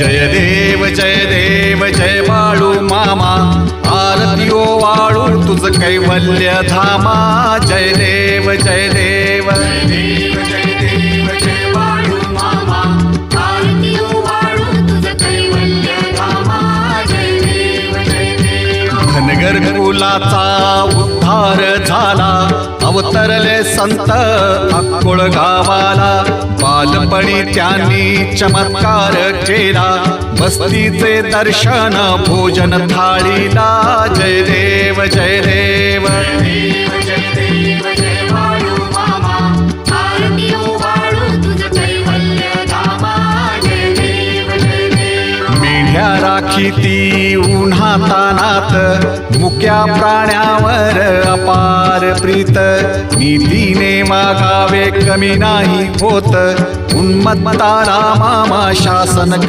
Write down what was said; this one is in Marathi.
जय देव जय बाळू मामा, आरती वाळू तुझ कैवल्य धामा। जय देव जय देव जय देव जय देव जय बाळू मामा, आरती वाळू तुझ कैवल्य धामा। जय देव जय देव। धनगर कुलाचा उद्धार झाला, अवतरले संत अक्कोळ गावाला। बालपणी त्यांनी चमत्कार केला, बस्तीचे दर्शन भोजन थाळीला। जय देव जय देव जय देव जय देव जय बाळू मामा, आरती वाळू तुझ कैवल्य धामा। जय देव जय देव। मेढ्या राखीती उन्हातानात, मुक्या प्राण्यावर अपार प्रीत। नीतीने वागावे कमी नाही होत, उन्मत्ताला मामा शासन